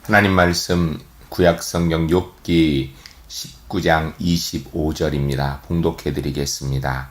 하나님 말씀 구약성경 욥기 19장 25절입니다. 봉독해 드리겠습니다.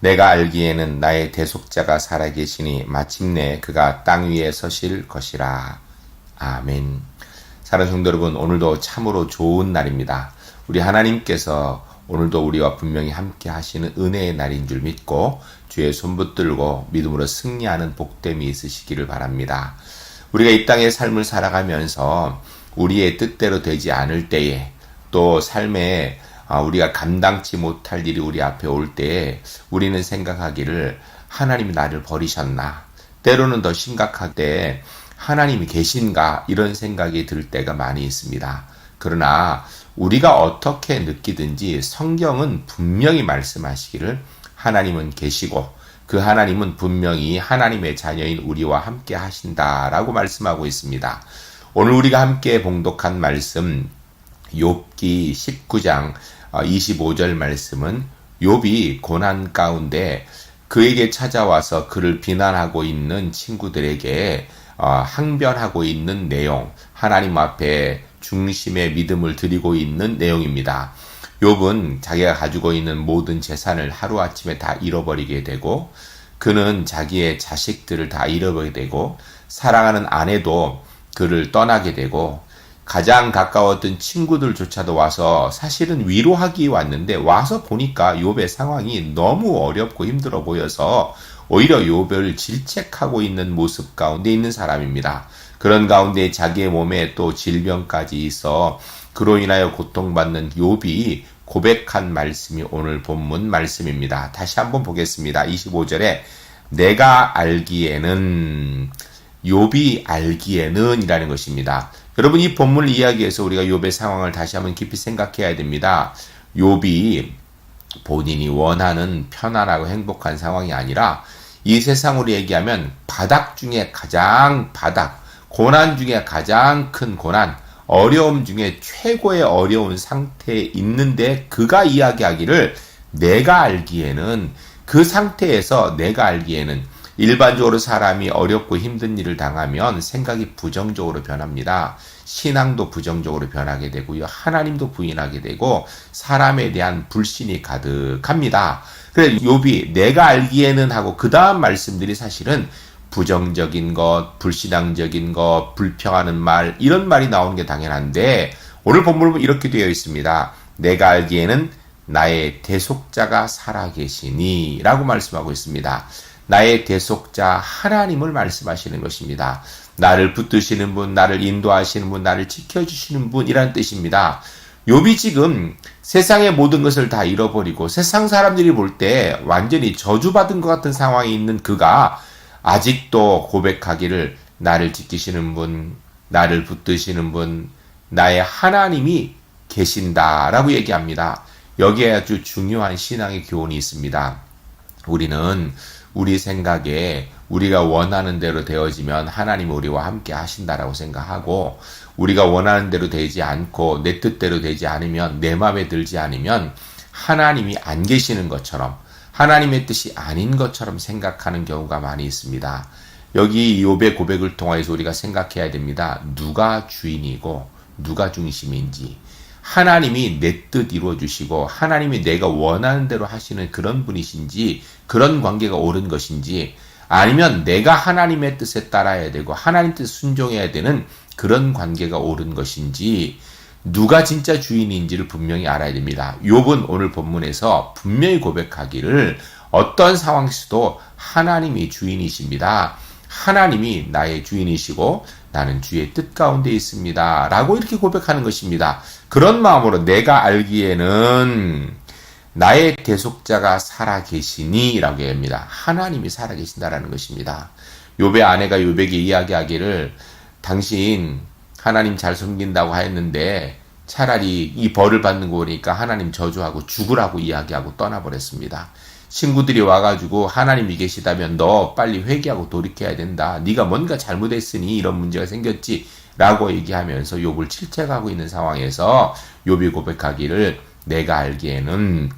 내가 알기에는 나의 대속자가 살아계시니 마침내 그가 땅 위에 서실 것이라. 아멘. 사랑하는 성도 여러분, 오늘도 참으로 좋은 날입니다. 우리 하나님께서 오늘도 우리와 분명히 함께 하시는 은혜의 날인 줄 믿고 주의 손 붙들고 믿음으로 승리하는 복됨이 있으시기를 바랍니다. 우리가 이 땅의 삶을 살아가면서 우리의 뜻대로 되지 않을 때에, 또 삶에 우리가 감당치 못할 일이 우리 앞에 올 때에 우리는 생각하기를 하나님이 나를 버리셨나, 때로는 더 심각하게 하나님이 계신가, 이런 생각이 들 때가 많이 있습니다. 그러나 우리가 어떻게 느끼든지 성경은 분명히 말씀하시기를 하나님은 계시고 그 하나님은 분명히 하나님의 자녀인 우리와 함께 하신다라고 말씀하고 있습니다. 오늘 우리가 함께 봉독한 말씀 욥기 19장 25절 말씀은 욥이 고난 가운데 그에게 찾아와서 그를 비난하고 있는 친구들에게 항변하고 있는 내용, 하나님 앞에 중심의 믿음을 드리고 있는 내용입니다. 욥은 자기가 가지고 있는 모든 재산을 하루아침에 다 잃어버리게 되고, 그는 자기의 자식들을 다 잃어버리게 되고, 사랑하는 아내도 그를 떠나게 되고, 가장 가까웠던 친구들조차도 와서 사실은 위로하기 왔는데 와서 보니까 욥의 상황이 너무 어렵고 힘들어 보여서 오히려 욥을 질책하고 있는 모습 가운데 있는 사람입니다. 그런 가운데 자기의 몸에 또 질병까지 있어 그로 인하여 고통받는 욥이 고백한 말씀이 오늘 본문 말씀입니다. 다시 한번 보겠습니다. 25절에 내가 알기에는, 욥이 알기에는 이라는 것입니다. 여러분, 이 본문을 이야기해서 우리가 욥의 상황을 다시 한번 깊이 생각해야 됩니다. 욥이 본인이 원하는 편안하고 행복한 상황이 아니라 이 세상으로 얘기하면 바닥 중에 가장 바닥, 고난 중에 가장 큰 고난, 어려움 중에 최고의 어려운 상태에 있는데 그가 이야기하기를 내가 알기에는, 그 상태에서 내가 알기에는, 일반적으로 사람이 어렵고 힘든 일을 당하면 생각이 부정적으로 변합니다. 신앙도 부정적으로 변하게 되고요. 하나님도 부인하게 되고 사람에 대한 불신이 가득합니다. 그래서 욥이 내가 알기에는 하고 그 다음 말씀들이 사실은 부정적인 것, 불신앙적인 것, 불평하는 말, 이런 말이 나오는 게 당연한데 오늘 본문은 이렇게 되어 있습니다. 내가 알기에는 나의 대속자가 살아계시니 라고 말씀하고 있습니다. 나의 대속자 하나님을 말씀하시는 것입니다. 나를 붙드시는 분, 나를 인도하시는 분, 나를 지켜주시는 분이라는 뜻입니다. 욥이 지금 세상의 모든 것을 다 잃어버리고 세상 사람들이 볼 때 완전히 저주받은 것 같은 상황에 있는 그가 아직도 고백하기를 나를 지키시는 분, 나를 붙드시는 분, 나의 하나님이 계신다라고 얘기합니다. 여기에 아주 중요한 신앙의 교훈이 있습니다. 우리는 우리 생각에 우리가 원하는 대로 되어지면 하나님이 우리와 함께 하신다라고 생각하고, 우리가 원하는 대로 되지 않고 내 뜻대로 되지 않으면, 내 마음에 들지 않으면 하나님이 안 계시는 것처럼, 하나님의 뜻이 아닌 것처럼 생각하는 경우가 많이 있습니다. 여기 욥의 고백을 통해서 우리가 생각해야 됩니다. 누가 주인이고 누가 중심인지, 하나님이 내 뜻 이루어주시고 하나님이 내가 원하는 대로 하시는 그런 분이신지, 그런 관계가 옳은 것인지, 아니면 내가 하나님의 뜻에 따라야 되고 하나님 뜻에 순종해야 되는 그런 관계가 옳은 것인지, 누가 진짜 주인인지를 분명히 알아야 됩니다. 욥은 오늘 본문에서 분명히 고백하기를 어떤 상황에서도 하나님이 주인이십니다. 하나님이 나의 주인이시고 나는 주의 뜻 가운데 있습니다 라고 이렇게 고백하는 것입니다. 그런 마음으로 내가 알기에는 나의 대속자가 살아계시니 라고 합니다. 하나님이 살아계신다라는 것입니다. 욥의 아내가 욥에게 이야기하기를 당신 하나님 잘 섬긴다고 하였는데 차라리 이 벌을 받는 거 보니까 하나님 저주하고 죽으라고 이야기하고 떠나버렸습니다. 친구들이 와가지고 하나님이 계시다면 너 빨리 회개하고 돌이켜야 된다. 네가 뭔가 잘못했으니 이런 문제가 생겼지 라고 얘기하면서 욥을 질책하고 있는 상황에서 욥이 고백하기를 내가 알기에는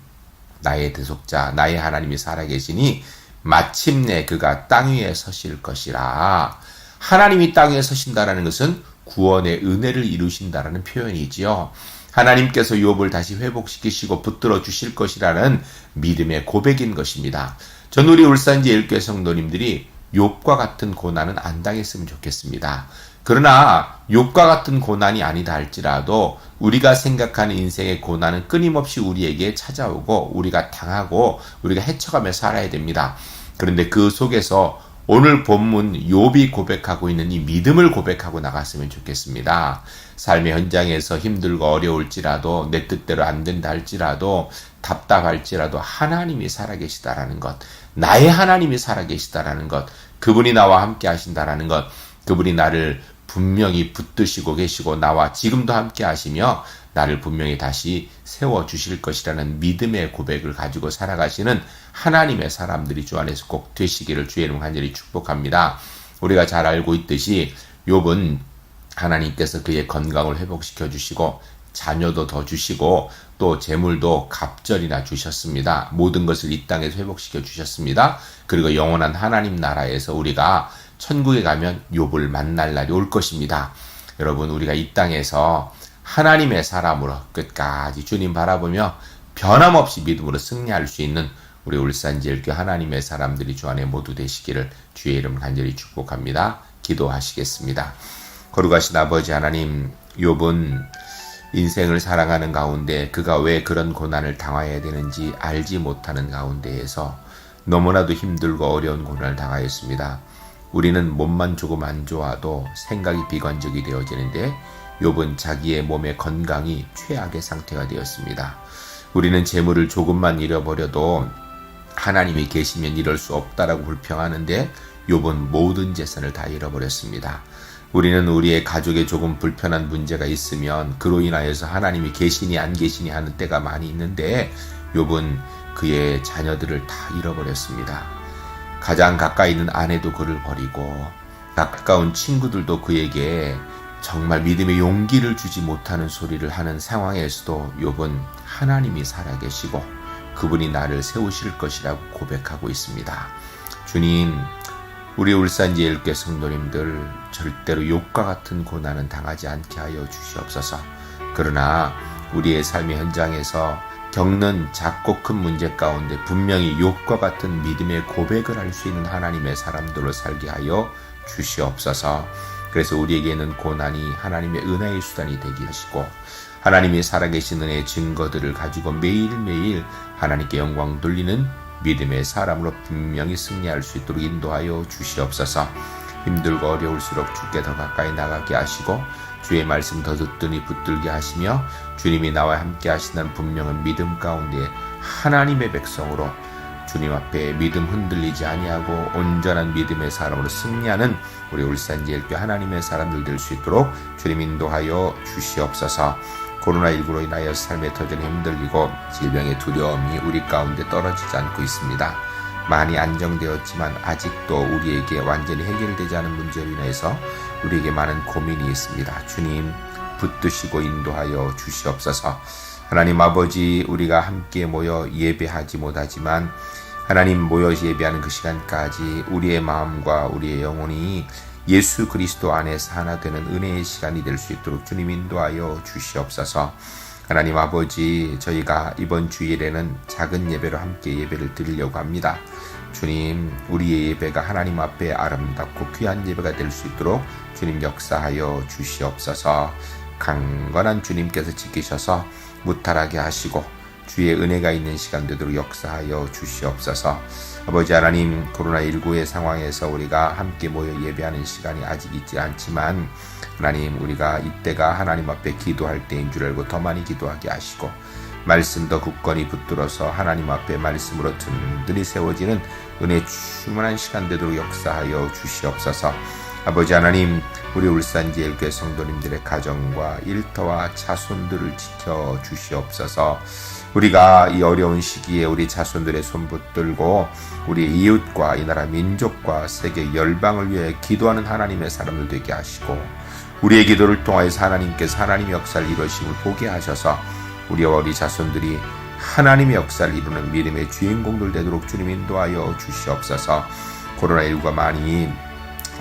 나의 대속자, 나의 하나님이 살아계시니 마침내 그가 땅 위에 서실 것이라. 하나님이 땅 위에 서신다라는 것은 구원의 은혜를 이루신다라는 표현이지요. 하나님께서 욥을 다시 회복시키시고 붙들어 주실 것이라는 믿음의 고백인 것입니다. 전 우리 울산지 일교회 성도님들이 욥과 같은 고난은 안 당했으면 좋겠습니다. 그러나 욥과 같은 고난이 아니다 할지라도 우리가 생각하는 인생의 고난은 끊임없이 우리에게 찾아오고 우리가 당하고 우리가 헤쳐가며 살아야 됩니다. 그런데 그 속에서 오늘 본문 욥이 고백하고 있는 이 믿음을 고백하고 나갔으면 좋겠습니다. 삶의 현장에서 힘들고 어려울지라도 내 뜻대로 안 된다 할지라도 답답할지라도 하나님이 살아계시다라는 것, 나의 하나님이 살아계시다라는 것, 그분이 나와 함께 하신다라는 것, 그분이 나를 분명히 붙드시고 계시고 나와 지금도 함께 하시며 나를 분명히 다시 세워주실 것이라는 믿음의 고백을 가지고 살아가시는 하나님의 사람들이 주 안에서 꼭 되시기를 주의 이름 간절히 축복합니다. 우리가 잘 알고 있듯이 욥은 하나님께서 그의 건강을 회복시켜 주시고 자녀도 더 주시고 또 재물도 갑절이나 주셨습니다. 모든 것을 이 땅에서 회복시켜 주셨습니다. 그리고 영원한 하나님 나라에서 우리가 천국에 가면 욥을 만날 날이 올 것입니다. 여러분, 우리가 이 땅에서 하나님의 사람으로 끝까지 주님 바라보며 변함없이 믿음으로 승리할 수 있는 우리 울산지엘교 하나님의 사람들이 주 안에 모두 되시기를 주의 이름 간절히 축복합니다. 기도하시겠습니다. 거룩하신 아버지 하나님, 욥은 인생을 살아가는 가운데 그가 왜 그런 고난을 당해야 되는지 알지 못하는 가운데에서 너무나도 힘들고 어려운 고난을 당하였습니다. 우리는 몸만 조금 안 좋아도 생각이 비관적이 되어지는데 욥은 자기의 몸의 건강이 최악의 상태가 되었습니다. 우리는 재물을 조금만 잃어버려도 하나님이 계시면 이럴 수 없다라고 불평하는데 욥은 모든 재산을 다 잃어버렸습니다. 우리는 우리의 가족에 조금 불편한 문제가 있으면 그로 인하여서 하나님이 계시니 안 계시니 하는 때가 많이 있는데 욥은 그의 자녀들을 다 잃어버렸습니다. 가장 가까이 있는 아내도 그를 버리고 가까운 친구들도 그에게 정말 믿음의 용기를 주지 못하는 소리를 하는 상황에서도 욥은 하나님이 살아계시고 그분이 나를 세우실 것이라고 고백하고 있습니다. 주님, 우리 울산지엘교회 성도님들 절대로 욥과 같은 고난은 당하지 않게 하여 주시옵소서. 그러나 우리의 삶의 현장에서 겪는 작고 큰 문제 가운데 분명히 욥과 같은 믿음의 고백을 할 수 있는 하나님의 사람들로 살게 하여 주시옵소서. 그래서 우리에게는 고난이 하나님의 은혜의 수단이 되게 하시고 하나님이 살아계신 은혜의 증거들을 가지고 매일매일 하나님께 영광 돌리는 믿음의 사람으로 분명히 승리할 수 있도록 인도하여 주시옵소서. 힘들고 어려울수록 주께 더 가까이 나가게 하시고 주의 말씀 더 듣더니 붙들게 하시며 주님이 나와 함께 하시는 분명한 믿음 가운데 하나님의 백성으로 주님 앞에 믿음 흔들리지 아니하고 온전한 믿음의 사람으로 승리하는 우리 울산지엘교 하나님의 사람들 될 수 있도록 주님 인도하여 주시옵소서. 코로나19로 인하여 삶의 터전이 힘들리고 질병의 두려움이 우리 가운데 떨어지지 않고 있습니다. 많이 안정되었지만 아직도 우리에게 완전히 해결되지 않은 문제로 인해서 우리에게 많은 고민이 있습니다. 주님 붙드시고 인도하여 주시옵소서. 하나님 아버지, 우리가 함께 모여 예배하지 못하지만 하나님 모여 예배하는 그 시간까지 우리의 마음과 우리의 영혼이 예수 그리스도 안에서 하나 되는 은혜의 시간이 될 수 있도록 주님 인도하여 주시옵소서. 하나님 아버지, 저희가 이번 주일에는 작은 예배로 함께 예배를 드리려고 합니다. 주님, 우리의 예배가 하나님 앞에 아름답고 귀한 예배가 될 수 있도록 주님 역사하여 주시옵소서. 강건한 주님께서 지키셔서 무탈하게 하시고 주의 은혜가 있는 시간 되도록 역사하여 주시옵소서. 아버지 하나님, 코로나19의 상황에서 우리가 함께 모여 예배하는 시간이 아직 있지 않지만 하나님, 우리가 이때가 하나님 앞에 기도할 때인 줄 알고 더 많이 기도하게 하시고 말씀 더 굳건히 붙들어서 하나님 앞에 말씀으로 든든히 세워지는 은혜 충만한 시간 되도록 역사하여 주시옵소서. 아버지 하나님, 우리 울산지엘교회 성도님들의 가정과 일터와 자손들을 지켜 주시옵소서. 우리가 이 어려운 시기에 우리 자손들의 손 붙들고 우리 이웃과 이 나라 민족과 세계 열방을 위해 기도하는 하나님의 사람들 되게 하시고 우리의 기도를 통하여서 하나님께서 하나님의 역사를 이루심을 보게 하셔서 우리와 우리 자손들이 하나님의 역사를 이루는 믿음의 주인공들 되도록 주님 인도하여 주시옵소서. 코로나19가 많이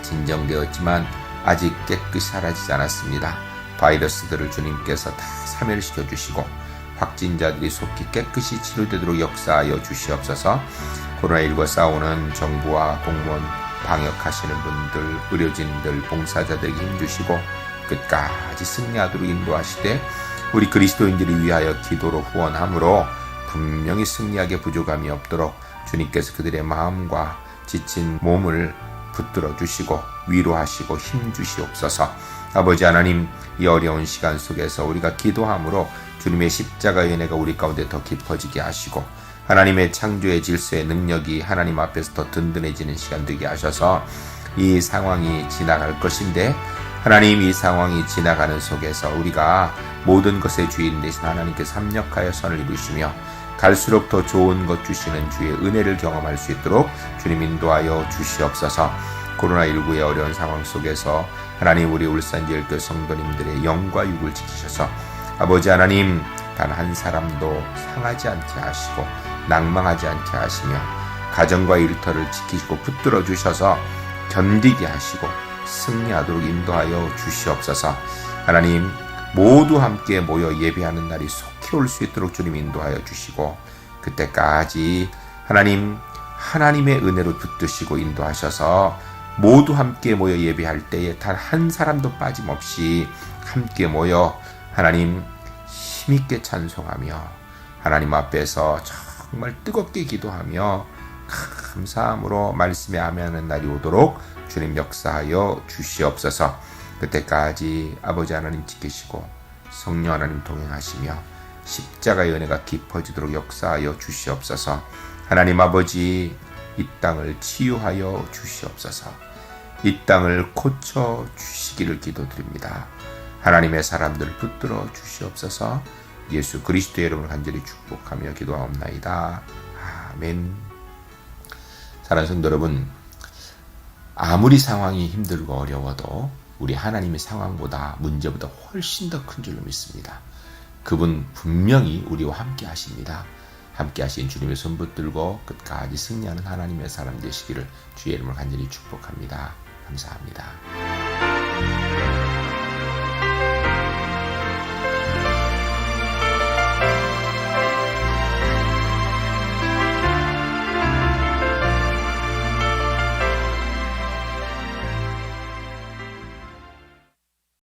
진정되었지만 아직 깨끗이 사라지지 않았습니다. 바이러스들을 주님께서 다 사멸시켜 주시고 확진자들이 속히 깨끗이 치료되도록 역사하여 주시옵소서. 코로나19와 싸우는 정부와 공무원, 방역하시는 분들, 의료진들, 봉사자들에게 힘주시고 끝까지 승리하도록 인도하시되 우리 그리스도인들을 위하여 기도로 후원함으로 분명히 승리하게 부족함이 없도록 주님께서 그들의 마음과 지친 몸을 붙들어 주시고 위로하시고 힘주시옵소서. 아버지 하나님, 이 어려운 시간 속에서 우리가 기도함으로 주님의 십자가의 은혜가 우리 가운데 더 깊어지게 하시고 하나님의 창조의 질서의 능력이 하나님 앞에서 더 든든해지는 시간 되게 하셔서 이 상황이 지나갈 것인데 하나님, 이 상황이 지나가는 속에서 우리가 모든 것의 주인 되신 하나님께서 합력하여 선을 이루시며 갈수록 더 좋은 것 주시는 주의 은혜를 경험할 수 있도록 주님 인도하여 주시옵소서. 코로나19의 어려운 상황 속에서 하나님, 우리 울산제일교회 성도님들의 영과 육을 지키셔서 아버지 하나님, 단 한 사람도 상하지 않게 하시고 낭망하지 않게 하시며 가정과 일터를 지키시고 붙들어 주셔서 견디게 하시고 승리하도록 인도하여 주시옵소서. 하나님, 모두 함께 모여 예배하는 날이 속히 올 수 있도록 주님 인도하여 주시고 그때까지 하나님, 하나님의 은혜로 붙드시고 인도하셔서 모두 함께 모여 예배할 때에 단 한 사람도 빠짐없이 함께 모여 하나님 힘있게 찬송하며 하나님 앞에서 정말 뜨겁게 기도하며 감사함으로 말씀에 아멘하는 날이 오도록 주님 역사하여 주시옵소서. 그때까지 아버지 하나님 지키시고 성령 하나님 동행하시며 십자가의 은혜가 깊어지도록 역사하여 주시옵소서. 하나님 아버지, 이 땅을 치유하여 주시옵소서. 이 땅을 고쳐 주시기를 기도드립니다. 하나님의 사람들 붙들어 주시옵소서. 예수 그리스도의 이름으로 간절히 축복하며 기도하옵나이다. 아멘. 사랑하는 성도 여러분, 아무리 상황이 힘들고 어려워도 우리 하나님의 상황보다 문제보다 훨씬 더 큰 줄로 믿습니다. 그분 분명히 우리와 함께 하십니다. 함께 하신 주님의 손 붙들고 끝까지 승리하는 하나님의 사람 되시기를 주의 이름으로 간절히 축복합니다. 감사합니다.